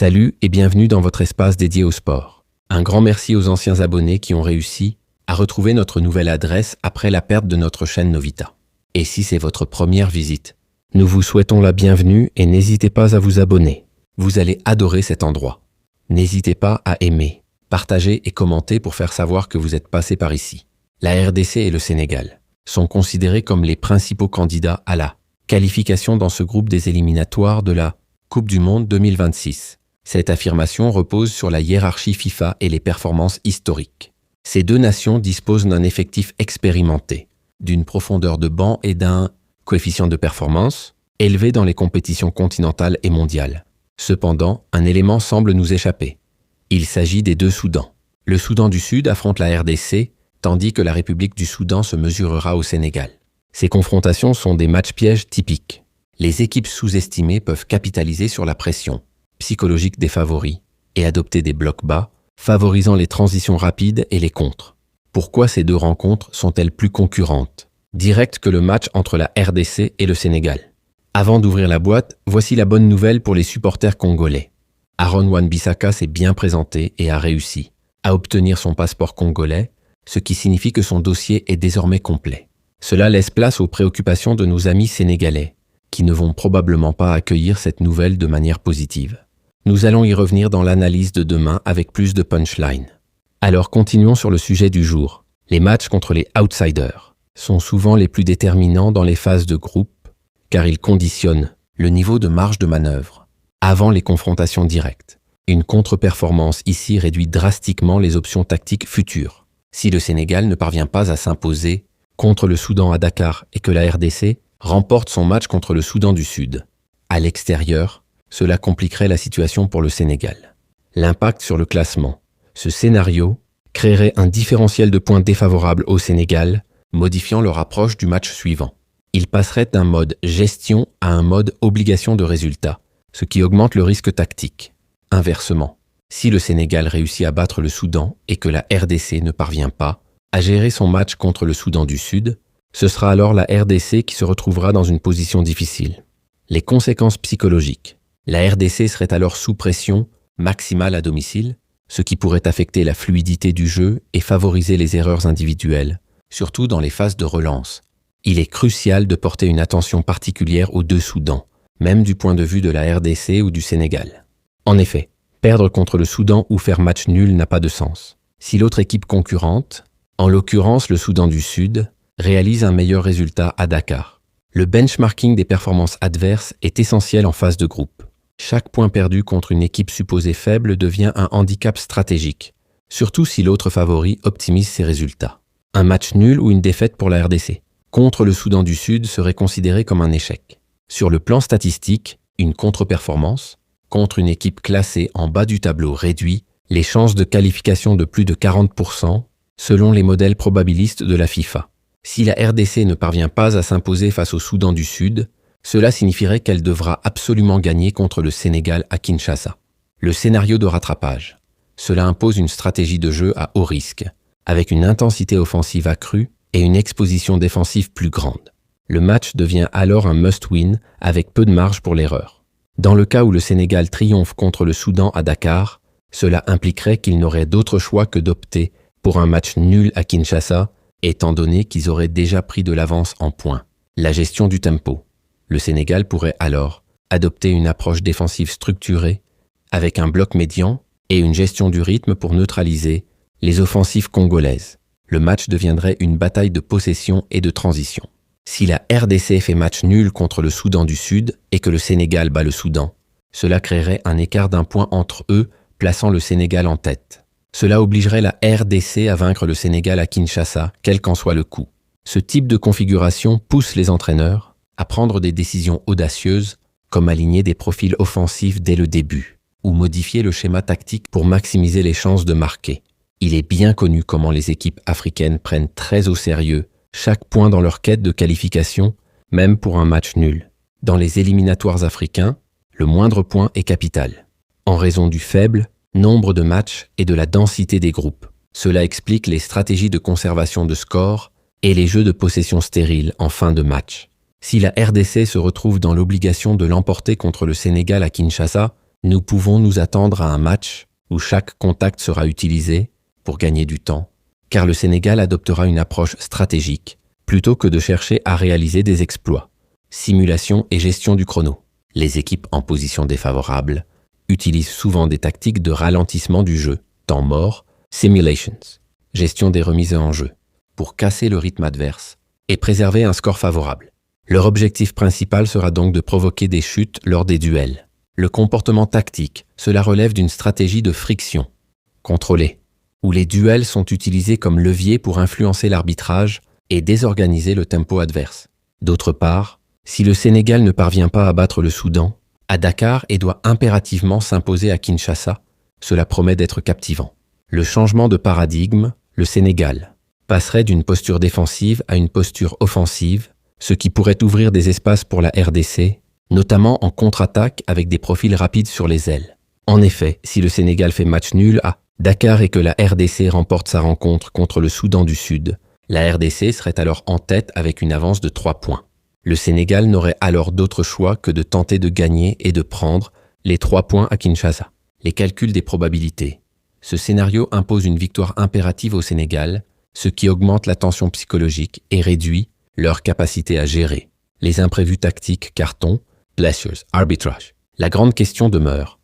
Salut et bienvenue dans votre espace dédié au sport. Un grand merci aux anciens abonnés qui ont réussi à retrouver notre nouvelle adresse après la perte de notre chaîne Novita. Et si c'est votre première visite, nous vous souhaitons la bienvenue et n'hésitez pas à vous abonner. Vous allez adorer cet endroit. N'hésitez pas à aimer, partager et commenter pour faire savoir que vous êtes passé par ici. La RDC et le Sénégal sont considérés comme les principaux candidats à la qualification dans ce groupe des éliminatoires de la Coupe du Monde 2026. Cette affirmation repose sur la hiérarchie FIFA et les performances historiques. Ces deux nations disposent d'un effectif expérimenté, d'une profondeur de banc et d'un coefficient de performance élevé dans les compétitions continentales et mondiales. Cependant, un élément semble nous échapper. Il s'agit des deux Soudans. Le Soudan du Sud affronte la RDC, tandis que la République du Soudan se mesurera au Sénégal. Ces confrontations sont des matchs pièges typiques. Les équipes sous-estimées peuvent capitaliser sur la pression psychologique des favoris et adopter des blocs bas, favorisant les transitions rapides et les contres. Pourquoi ces deux rencontres sont-elles plus concurrentes, directes que le match entre la RDC et le Sénégal? Avant d'ouvrir la boîte, voici la bonne nouvelle pour les supporters congolais. Aaron Wan-Bissaka s'est bien présenté et a réussi à obtenir son passeport congolais, ce qui signifie que son dossier est désormais complet. Cela laisse place aux préoccupations de nos amis sénégalais, qui ne vont probablement pas accueillir cette nouvelle de manière positive. Nous allons y revenir dans l'analyse de demain avec plus de punchline. Alors continuons sur le sujet du jour. Les matchs contre les outsiders sont souvent les plus déterminants dans les phases de groupe, car ils conditionnent le niveau de marge de manœuvre avant les confrontations directes. Une contre-performance ici réduit drastiquement les options tactiques futures. Si le Sénégal ne parvient pas à s'imposer contre le Soudan à Dakar et que la RDC remporte son match contre le Soudan du Sud, à l'extérieur, cela compliquerait la situation pour le Sénégal. L'impact sur le classement. Ce scénario créerait un différentiel de points défavorable au Sénégal, modifiant leur approche du match suivant. Il passerait d'un mode gestion à un mode obligation de résultat, ce qui augmente le risque tactique. Inversement, si le Sénégal réussit à battre le Soudan et que la RDC ne parvient pas à gérer son match contre le Soudan du Sud, ce sera alors la RDC qui se retrouvera dans une position difficile. Les conséquences psychologiques. La RDC serait alors sous pression maximale à domicile, ce qui pourrait affecter la fluidité du jeu et favoriser les erreurs individuelles, surtout dans les phases de relance. Il est crucial de porter une attention particulière aux deux Soudans, même du point de vue de la RDC ou du Sénégal. En effet, perdre contre le Soudan ou faire match nul n'a pas de sens. Si l'autre équipe concurrente, en l'occurrence le Soudan du Sud, réalise un meilleur résultat à Dakar, le benchmarking des performances adverses est essentiel en phase de groupe. Chaque point perdu contre une équipe supposée faible devient un handicap stratégique, surtout si l'autre favori optimise ses résultats. Un match nul ou une défaite pour la RDC contre le Soudan du Sud serait considéré comme un échec. Sur le plan statistique, une contre-performance contre une équipe classée en bas du tableau réduit les chances de qualification de plus de 40% selon les modèles probabilistes de la FIFA. Si la RDC ne parvient pas à s'imposer face au Soudan du Sud, cela signifierait qu'elle devra absolument gagner contre le Sénégal à Kinshasa. Le scénario de rattrapage. Cela impose une stratégie de jeu à haut risque, avec une intensité offensive accrue et une exposition défensive plus grande. Le match devient alors un must-win avec peu de marge pour l'erreur. Dans le cas où le Sénégal triomphe contre le Soudan à Dakar, cela impliquerait qu'il n'aurait d'autre choix que d'opter pour un match nul à Kinshasa, étant donné qu'ils auraient déjà pris de l'avance en points. La gestion du tempo. Le Sénégal pourrait alors adopter une approche défensive structurée avec un bloc médian et une gestion du rythme pour neutraliser les offensives congolaises. Le match deviendrait une bataille de possession et de transition. Si la RDC fait match nul contre le Soudan du Sud et que le Sénégal bat le Soudan, cela créerait un écart d'un point entre eux, plaçant le Sénégal en tête. Cela obligerait la RDC à vaincre le Sénégal à Kinshasa, quel qu'en soit le coût. Ce type de configuration pousse les entraîneurs à prendre des décisions audacieuses, comme aligner des profils offensifs dès le début, ou modifier le schéma tactique pour maximiser les chances de marquer. Il est bien connu comment les équipes africaines prennent très au sérieux chaque point dans leur quête de qualification, même pour un match nul. Dans les éliminatoires africains, le moindre point est capital, en raison du faible nombre de matchs et de la densité des groupes. Cela explique les stratégies de conservation de score et les jeux de possession stériles en fin de match. Si la RDC se retrouve dans l'obligation de l'emporter contre le Sénégal à Kinshasa, Nous pouvons nous attendre à un match où chaque contact sera utilisé pour gagner du temps, car le Sénégal adoptera une approche stratégique plutôt que de chercher à réaliser des exploits. Simulation et gestion du chrono. Les équipes en position défavorable utilisent souvent des tactiques de ralentissement du jeu, temps mort, simulations, gestion des remises en jeu, pour casser le rythme adverse et préserver un score favorable. Leur objectif principal sera donc de provoquer des chutes lors des duels. Le comportement tactique, cela relève d'une stratégie de friction, contrôlée, où les duels sont utilisés comme levier pour influencer l'arbitrage et désorganiser le tempo adverse. D'autre part, si le Sénégal ne parvient pas à battre le Soudan, à Dakar et doit impérativement s'imposer à Kinshasa, cela promet d'être captivant. Le changement de paradigme, le Sénégal passerait d'une posture défensive à une posture offensive, ce qui pourrait ouvrir des espaces pour la RDC, notamment en contre-attaque avec des profils rapides sur les ailes. En effet, si le Sénégal fait match nul à Dakar et que la RDC remporte sa rencontre contre le Soudan du Sud, la RDC serait alors en tête avec une avance de 3 points. Le Sénégal n'aurait alors d'autre choix que de tenter de gagner et de prendre les 3 points à Kinshasa. Les calculs des probabilités. Ce scénario impose une victoire impérative au Sénégal, ce qui augmente la tension psychologique et réduit leur capacité à gérer les imprévus tactiques, cartons, blessures, arbitrage. La grande question demeure,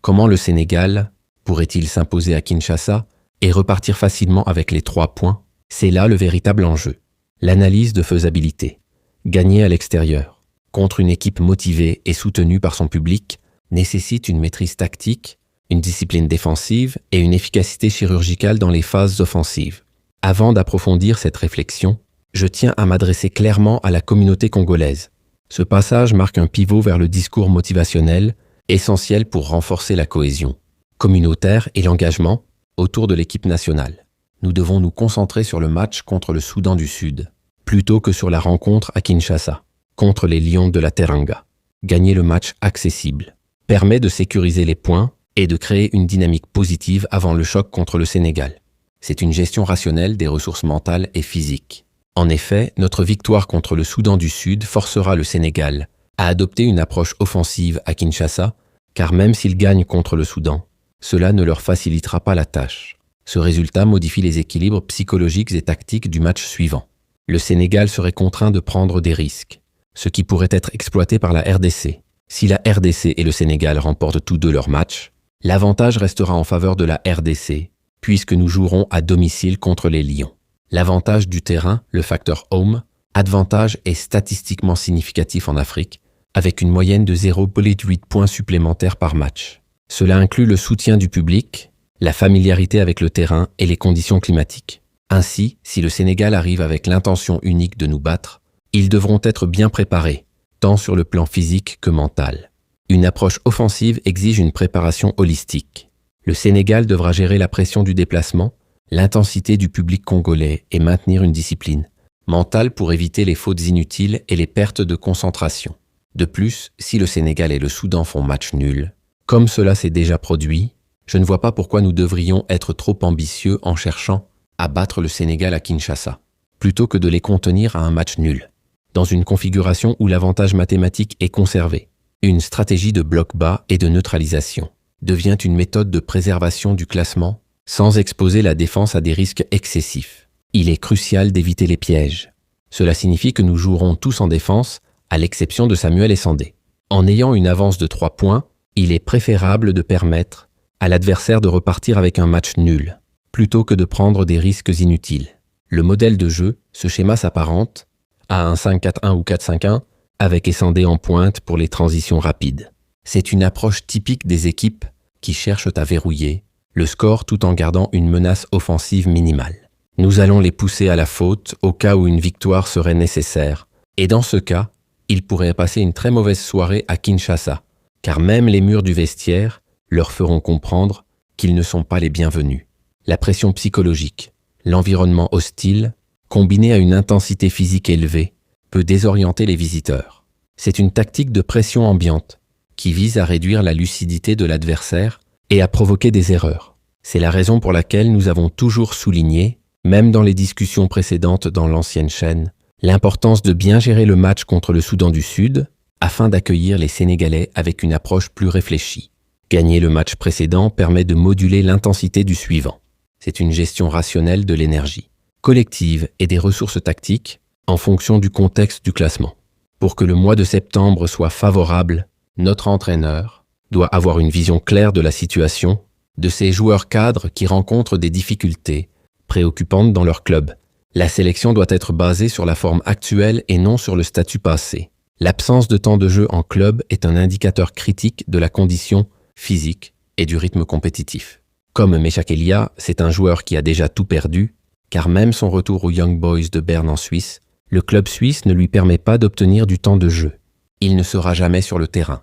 comment le Sénégal pourrait-il s'imposer à Kinshasa et repartir facilement avec les 3 points? C'est là le véritable enjeu. L'analyse de faisabilité. Gagner à l'extérieur, contre une équipe motivée et soutenue par son public, nécessite une maîtrise tactique, une discipline défensive et une efficacité chirurgicale dans les phases offensives. Avant d'approfondir cette réflexion, je tiens à m'adresser clairement à la communauté congolaise. Ce passage marque un pivot vers le discours motivationnel, essentiel pour renforcer la cohésion communautaire et l'engagement autour de l'équipe nationale. Nous devons nous concentrer sur le match contre le Soudan du Sud, plutôt que sur la rencontre à Kinshasa, contre les Lions de la Teranga. Gagner le match accessible permet de sécuriser les points et de créer une dynamique positive avant le choc contre le Sénégal. C'est une gestion rationnelle des ressources mentales et physiques. En effet, notre victoire contre le Soudan du Sud forcera le Sénégal à adopter une approche offensive à Kinshasa, car même s'ils gagnent contre le Soudan, cela ne leur facilitera pas la tâche. Ce résultat modifie les équilibres psychologiques et tactiques du match suivant. Le Sénégal serait contraint de prendre des risques, ce qui pourrait être exploité par la RDC. Si la RDC et le Sénégal remportent tous deux leurs matchs, l'avantage restera en faveur de la RDC, puisque nous jouerons à domicile contre les Lions. L'avantage du terrain, le facteur home advantage, est statistiquement significatif en Afrique, avec une moyenne de 0,8 points supplémentaires par match. Cela inclut le soutien du public, la familiarité avec le terrain et les conditions climatiques. Ainsi, si le Sénégal arrive avec l'intention unique de nous battre, ils devront être bien préparés, tant sur le plan physique que mental. Une approche offensive exige une préparation holistique. Le Sénégal devra gérer la pression du déplacement, l'intensité du public congolais et maintenir une discipline mentale pour éviter les fautes inutiles et les pertes de concentration. De plus, si le Sénégal et le Soudan font match nul, comme cela s'est déjà produit, je ne vois pas pourquoi nous devrions être trop ambitieux en cherchant à battre le Sénégal à Kinshasa, plutôt que de les contenir à un match nul. Dans une configuration où l'avantage mathématique est conservé, une stratégie de bloc bas et de neutralisation devient une méthode de préservation du classement sans exposer la défense à des risques excessifs. Il est crucial d'éviter les pièges. Cela signifie que nous jouerons tous en défense, à l'exception de Samuel et Sandé. En ayant une avance de 3 points, il est préférable de permettre à l'adversaire de repartir avec un match nul, plutôt que de prendre des risques inutiles. Le modèle de jeu, ce schéma s'apparente à un 5-4-1 ou 4-5-1, avec Essandé en pointe pour les transitions rapides. C'est une approche typique des équipes qui cherchent à verrouiller le score tout en gardant une menace offensive minimale. Nous allons les pousser à la faute au cas où une victoire serait nécessaire, et dans ce cas, ils pourraient passer une très mauvaise soirée à Kinshasa, car même les murs du vestiaire leur feront comprendre qu'ils ne sont pas les bienvenus. La pression psychologique, l'environnement hostile, combiné à une intensité physique élevée, peut désorienter les visiteurs. C'est une tactique de pression ambiante qui vise à réduire la lucidité de l'adversaire et à provoquer des erreurs. C'est la raison pour laquelle nous avons toujours souligné, même dans les discussions précédentes dans l'ancienne chaîne, l'importance de bien gérer le match contre le Soudan du Sud afin d'accueillir les Sénégalais avec une approche plus réfléchie. Gagner le match précédent permet de moduler l'intensité du suivant. C'est une gestion rationnelle de l'énergie, collective et des ressources tactiques en fonction du contexte du classement. Pour que le mois de septembre soit favorable, notre entraîneur doit avoir une vision claire de la situation, de ces joueurs cadres qui rencontrent des difficultés préoccupantes dans leur club. La sélection doit être basée sur la forme actuelle et non sur le statut passé. L'absence de temps de jeu en club est un indicateur critique de la condition physique et du rythme compétitif. Comme Meshak Elia, c'est un joueur qui a déjà tout perdu, car même son retour aux Young Boys de Berne en Suisse, le club suisse ne lui permet pas d'obtenir du temps de jeu. Il ne sera jamais sur le terrain.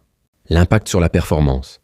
L'impact sur la performance.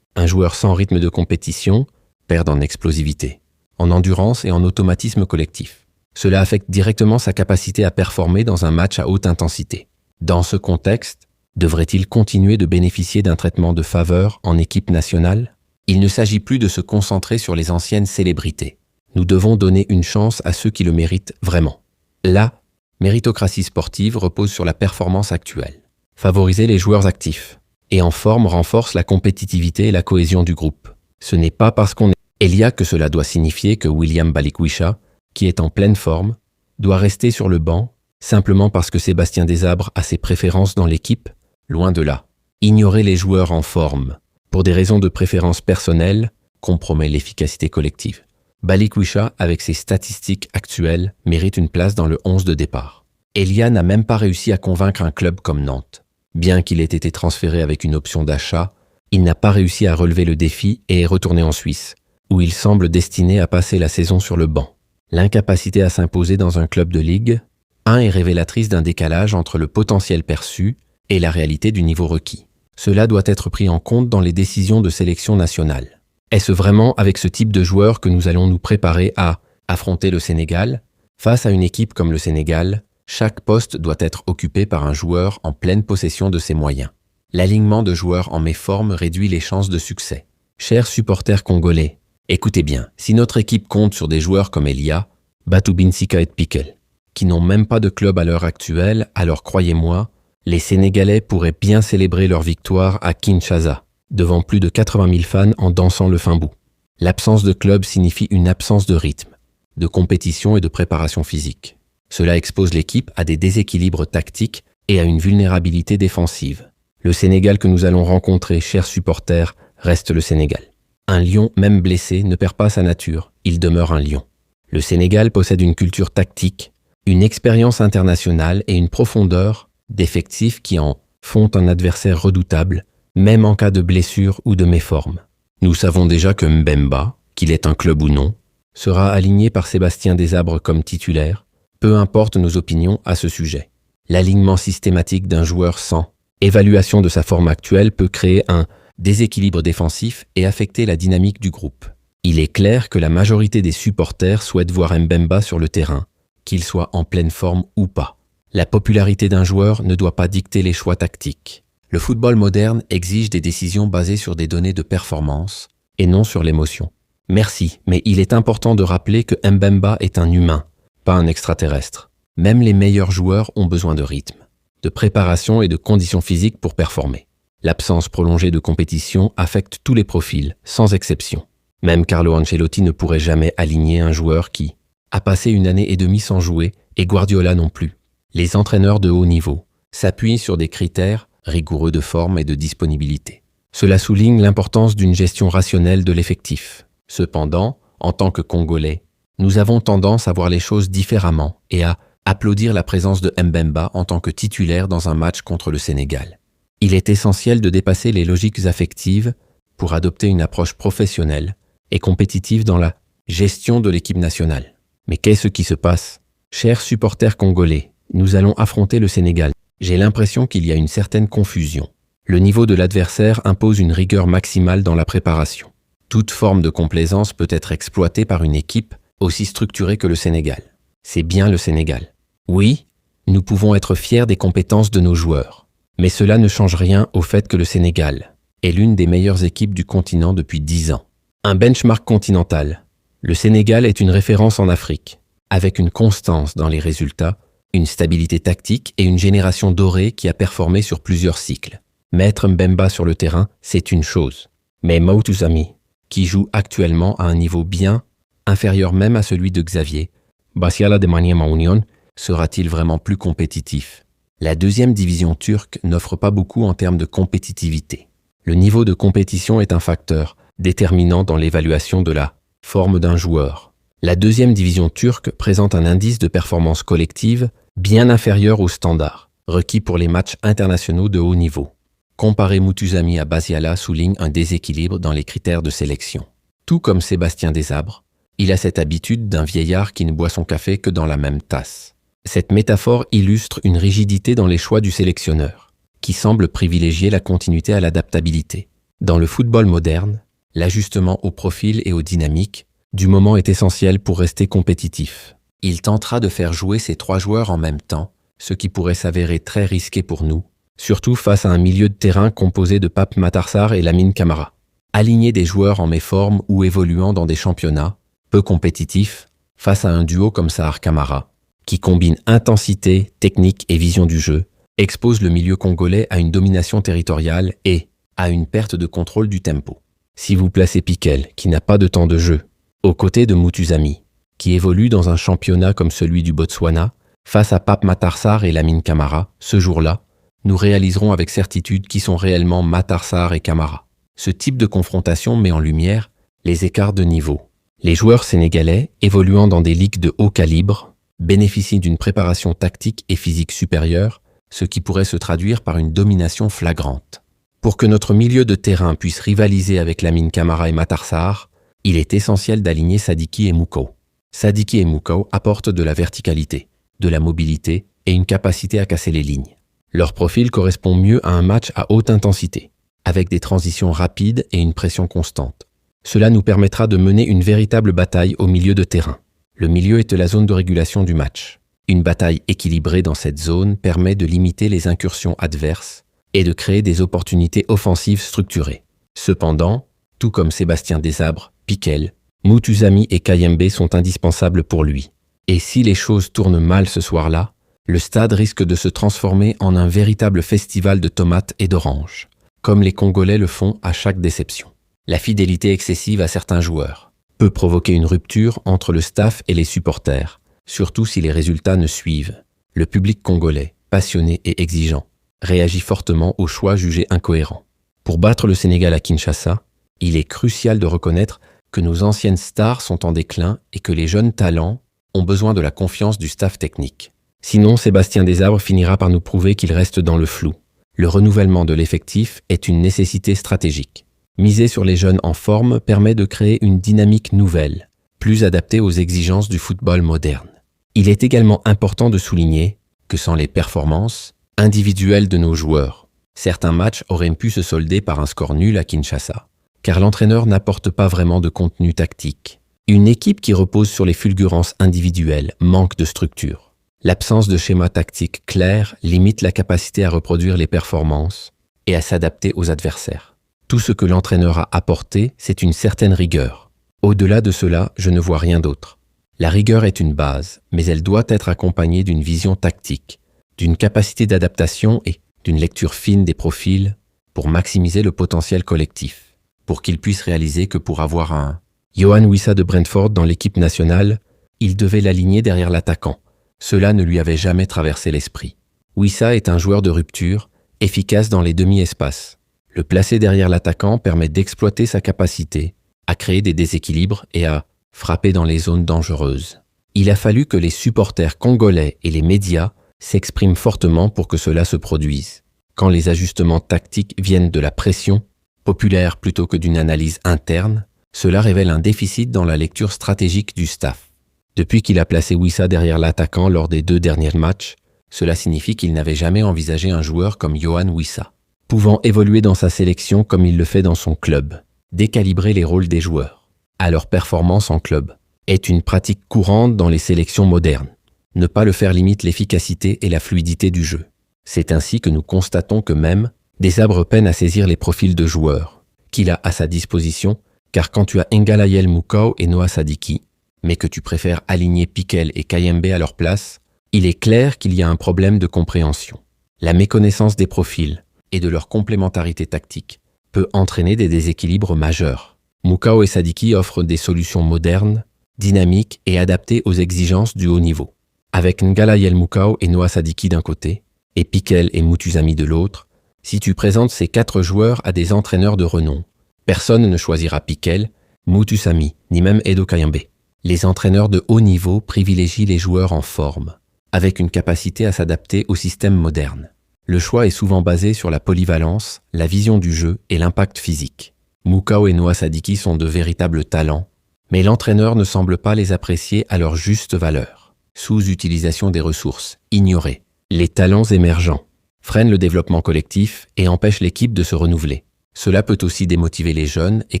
Un joueur sans rythme de compétition perd en explosivité, en endurance et en automatisme collectif. Cela affecte directement sa capacité à performer dans un match à haute intensité. Dans ce contexte, devrait-il continuer de bénéficier d'un traitement de faveur en équipe nationale? Il ne s'agit plus de se concentrer sur les anciennes célébrités. Nous devons donner une chance à ceux qui le méritent vraiment. La méritocratie sportive repose sur la performance actuelle. Favoriser les joueurs actifs et en forme renforce la compétitivité et la cohésion du groupe. Ce n'est pas parce qu'on est Elia que cela doit signifier que William Balikwisha, qui est en pleine forme, doit rester sur le banc simplement parce que Sébastien Desabres a ses préférences dans l'équipe. Loin de là. Ignorer les joueurs en forme, pour des raisons de préférence personnelle, compromet l'efficacité collective. Balikwisha, avec ses statistiques actuelles, mérite une place dans le 11 de départ. Elia n'a même pas réussi à convaincre un club comme Nantes. Bien qu'il ait été transféré avec une option d'achat, il n'a pas réussi à relever le défi et est retourné en Suisse, où il semble destiné à passer la saison sur le banc. L'incapacité à s'imposer dans un club de Ligue 1 est révélatrice d'un décalage entre le potentiel perçu et la réalité du niveau requis. Cela doit être pris en compte dans les décisions de sélection nationale. Est-ce vraiment avec ce type de joueur que nous allons nous préparer à affronter le Sénégal? Face à une équipe comme le Sénégal, chaque poste doit être occupé par un joueur en pleine possession de ses moyens. L'alignement de joueurs en méforme réduit les chances de succès. Chers supporters congolais, écoutez bien, si notre équipe compte sur des joueurs comme Elia, Batou Binsika et Piquel, qui n'ont même pas de club à l'heure actuelle, alors croyez-moi, les Sénégalais pourraient bien célébrer leur victoire à Kinshasa, devant plus de 80 000 fans en dansant le fin bout. L'absence de club signifie une absence de rythme, de compétition et de préparation physique. Cela expose l'équipe à des déséquilibres tactiques et à une vulnérabilité défensive. Le Sénégal que nous allons rencontrer, chers supporters, reste le Sénégal. Un lion, même blessé, ne perd pas sa nature, il demeure un lion. Le Sénégal possède une culture tactique, une expérience internationale et une profondeur d'effectifs qui en font un adversaire redoutable, même en cas de blessure ou de méforme. Nous savons déjà que Mbemba, qu'il est un club ou non, sera aligné par Sébastien Desabres comme titulaire, peu importe nos opinions à ce sujet. L'alignement systématique d'un joueur sans évaluation de sa forme actuelle peut créer un déséquilibre défensif et affecter la dynamique du groupe. Il est clair que la majorité des supporters souhaitent voir Mbemba sur le terrain, qu'il soit en pleine forme ou pas. La popularité d'un joueur ne doit pas dicter les choix tactiques. Le football moderne exige des décisions basées sur des données de performance et non sur l'émotion. Merci, mais il est important de rappeler que Mbemba est un humain, pas un extraterrestre. Même les meilleurs joueurs ont besoin de rythme, de préparation et de conditions physiques pour performer. L'absence prolongée de compétition affecte tous les profils, sans exception. Même Carlo Ancelotti ne pourrait jamais aligner un joueur qui a passé 1 année et demie sans jouer, et Guardiola non plus. Les entraîneurs de haut niveau s'appuient sur des critères rigoureux de forme et de disponibilité. Cela souligne l'importance d'une gestion rationnelle de l'effectif. Cependant, en tant que Congolais, nous avons tendance à voir les choses différemment et à applaudir la présence de Mbemba en tant que titulaire dans un match contre le Sénégal. Il est essentiel de dépasser les logiques affectives pour adopter une approche professionnelle et compétitive dans la gestion de l'équipe nationale. Mais qu'est-ce qui se passe? Chers supporters congolais, nous allons affronter le Sénégal. J'ai l'impression qu'il y a une certaine confusion. Le niveau de l'adversaire impose une rigueur maximale dans la préparation. Toute forme de complaisance peut être exploitée par une équipe aussi structurée que le Sénégal. C'est bien le Sénégal. Oui, nous pouvons être fiers des compétences de nos joueurs. Mais cela ne change rien au fait que le Sénégal est l'une des meilleures équipes du continent depuis 10 ans. Un benchmark continental. Le Sénégal est une référence en Afrique, avec une constance dans les résultats, une stabilité tactique et une génération dorée qui a performé sur plusieurs cycles. Mettre Mbemba sur le terrain, c'est une chose. Mais Moutuzami, qui joue actuellement à un niveau bien inférieur même à celui de Xavier, Basiala de Maniema Union, sera-t-il vraiment plus compétitif? La deuxième division turque n'offre pas beaucoup en termes de compétitivité. Le niveau de compétition est un facteur déterminant dans l'évaluation de la forme d'un joueur. La deuxième division turque présente un indice de performance collective bien inférieur aux standards requis pour les matchs internationaux de haut niveau. Comparer Moutuzami à Basiala souligne un déséquilibre dans les critères de sélection. Tout comme Sébastien Desabre, il a cette habitude d'un vieillard qui ne boit son café que dans la même tasse. Cette métaphore illustre une rigidité dans les choix du sélectionneur, qui semble privilégier la continuité à l'adaptabilité. Dans le football moderne, l'ajustement au profil et aux dynamiques du moment est essentiel pour rester compétitif. Il tentera de faire jouer ces 3 joueurs en même temps, ce qui pourrait s'avérer très risqué pour nous, surtout face à un milieu de terrain composé de Pape Matar Sarr et Lamine Camara. Aligner des joueurs en méforme ou évoluant dans des championnats peu compétitifs face à un duo comme Sarr Camara, qui combine intensité, technique et vision du jeu, expose le milieu congolais à une domination territoriale et à une perte de contrôle du tempo. Si vous placez Piquel, qui n'a pas de temps de jeu, aux côtés de Moutuzami, qui évolue dans un championnat comme celui du Botswana, face à Pape Matar Sarr et Lamine Camara, ce jour-là, nous réaliserons avec certitude qui sont réellement Matar Sarr et Camara. Ce type de confrontation met en lumière les écarts de niveau. Les joueurs sénégalais, évoluant dans des ligues de haut calibre, bénéficient d'une préparation tactique et physique supérieure, ce qui pourrait se traduire par une domination flagrante. Pour que notre milieu de terrain puisse rivaliser avec Lamine Camara et Matar Sarr, il est essentiel d'aligner Sadiki et Moukau. Sadiki et Moukau apportent de la verticalité, de la mobilité et une capacité à casser les lignes. Leur profil correspond mieux à un match à haute intensité, avec des transitions rapides et une pression constante. Cela nous permettra de mener une véritable bataille au milieu de terrain. Le milieu est la zone de régulation du match. Une bataille équilibrée dans cette zone permet de limiter les incursions adverses et de créer des opportunités offensives structurées. Cependant, tout comme Sébastien Desabre, Piquel, Moutuzami et Kayembe sont indispensables pour lui. Et si les choses tournent mal ce soir-là, le stade risque de se transformer en un véritable festival de tomates et d'oranges, comme les Congolais le font à chaque déception. La fidélité excessive à certains joueurs peut provoquer une rupture entre le staff et les supporters, surtout si les résultats ne suivent. Le public congolais, passionné et exigeant, réagit fortement aux choix jugés incohérents. Pour battre le Sénégal à Kinshasa, il est crucial de reconnaître que nos anciennes stars sont en déclin et que les jeunes talents ont besoin de la confiance du staff technique. Sinon, Sébastien Desabre finira par nous prouver qu'il reste dans le flou. Le renouvellement de l'effectif est une nécessité stratégique. Miser sur les jeunes en forme permet de créer une dynamique nouvelle, plus adaptée aux exigences du football moderne. Il est également important de souligner que sans les performances individuelles de nos joueurs, certains matchs auraient pu se solder par un score nul à Kinshasa, car l'entraîneur n'apporte pas vraiment de contenu tactique. Une équipe qui repose sur les fulgurances individuelles manque de structure. L'absence de schéma tactique clair limite la capacité à reproduire les performances et à s'adapter aux adversaires. Tout ce que l'entraîneur a apporté, c'est une certaine rigueur. Au-delà de cela, je ne vois rien d'autre. La rigueur est une base, mais elle doit être accompagnée d'une vision tactique, d'une capacité d'adaptation et d'une lecture fine des profils pour maximiser le potentiel collectif, pour qu'il puisse réaliser que pour avoir un Yohan Wissa de Brentford dans l'équipe nationale, il devait l'aligner derrière l'attaquant. Cela ne lui avait jamais traversé l'esprit. Wissa est un joueur de rupture, efficace dans les demi-espaces. Le placer derrière l'attaquant permet d'exploiter sa capacité à créer des déséquilibres et à frapper dans les zones dangereuses. Il a fallu que les supporters congolais et les médias s'expriment fortement pour que cela se produise. Quand les ajustements tactiques viennent de la pression, populaire plutôt que d'une analyse interne, cela révèle un déficit dans la lecture stratégique du staff. Depuis qu'il a placé Wissa derrière l'attaquant lors des 2 derniers matchs, cela signifie qu'il n'avait jamais envisagé un joueur comme Yohan Wissa, pouvant évoluer dans sa sélection comme il le fait dans son club, décalibrer les rôles des joueurs à leur performance en club, est une pratique courante dans les sélections modernes. Ne pas le faire limite l'efficacité et la fluidité du jeu. C'est ainsi que nous constatons que même Desabre peine à saisir les profils de joueurs qu'il a à sa disposition, car quand tu as Ngalayel Moukau et Noah Sadiki, mais que tu préfères aligner Piquel et Kayembe à leur place, il est clair qu'il y a un problème de compréhension. La méconnaissance des profils et de leur complémentarité tactique peut entraîner des déséquilibres majeurs. Mukao et Sadiki offrent des solutions modernes, dynamiques et adaptées aux exigences du haut niveau. Avec Ngalayel Mukao et Noah Sadiki d'un côté, et Piquel et Mutusami de l'autre, si tu présentes ces 4 joueurs à des entraîneurs de renom, personne ne choisira Piquel, Mutusami, ni même Edo Kayembe. Les entraîneurs de haut niveau privilégient les joueurs en forme, avec une capacité à s'adapter au système moderne. Le choix est souvent basé sur la polyvalence, la vision du jeu et l'impact physique. Mukao et Noah Sadiki sont de véritables talents, mais l'entraîneur ne semble pas les apprécier à leur juste valeur. Sous-utilisation des ressources, ignorée. Les talents émergents freinent le développement collectif et empêchent l'équipe de se renouveler. Cela peut aussi démotiver les jeunes et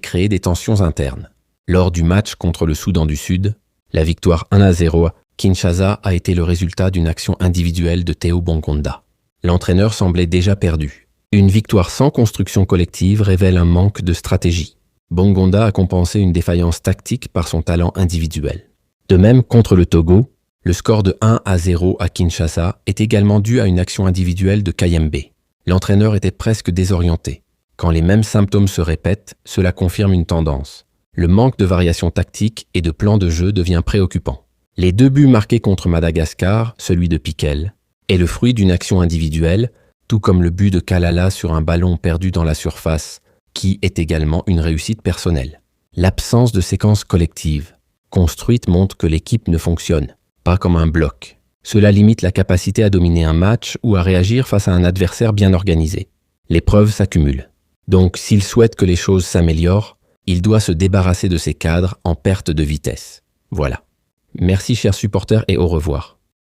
créer des tensions internes. Lors du match contre le Soudan du Sud, la victoire 1-0 à Kinshasa a été le résultat d'une action individuelle de Théo Bongonda. L'entraîneur semblait déjà perdu. Une victoire sans construction collective révèle un manque de stratégie. Bongonda a compensé une défaillance tactique par son talent individuel. De même, contre le Togo, le score de 1-0 à Kinshasa est également dû à une action individuelle de Kayembe. L'entraîneur était presque désorienté. Quand les mêmes symptômes se répètent, cela confirme une tendance. Le manque de variation tactique et de plan de jeu devient préoccupant. Les 2 buts marqués contre Madagascar, celui de Piquel, est le fruit d'une action individuelle, tout comme le but de Kalala sur un ballon perdu dans la surface, qui est également une réussite personnelle. L'absence de séquence collective construite montre que l'équipe ne fonctionne pas comme un bloc. Cela limite la capacité à dominer un match ou à réagir face à un adversaire bien organisé. Les preuves s'accumulent. Donc, s'il souhaite que les choses s'améliorent, il doit se débarrasser de ces cadres en perte de vitesse. Voilà. Merci chers supporters et au revoir.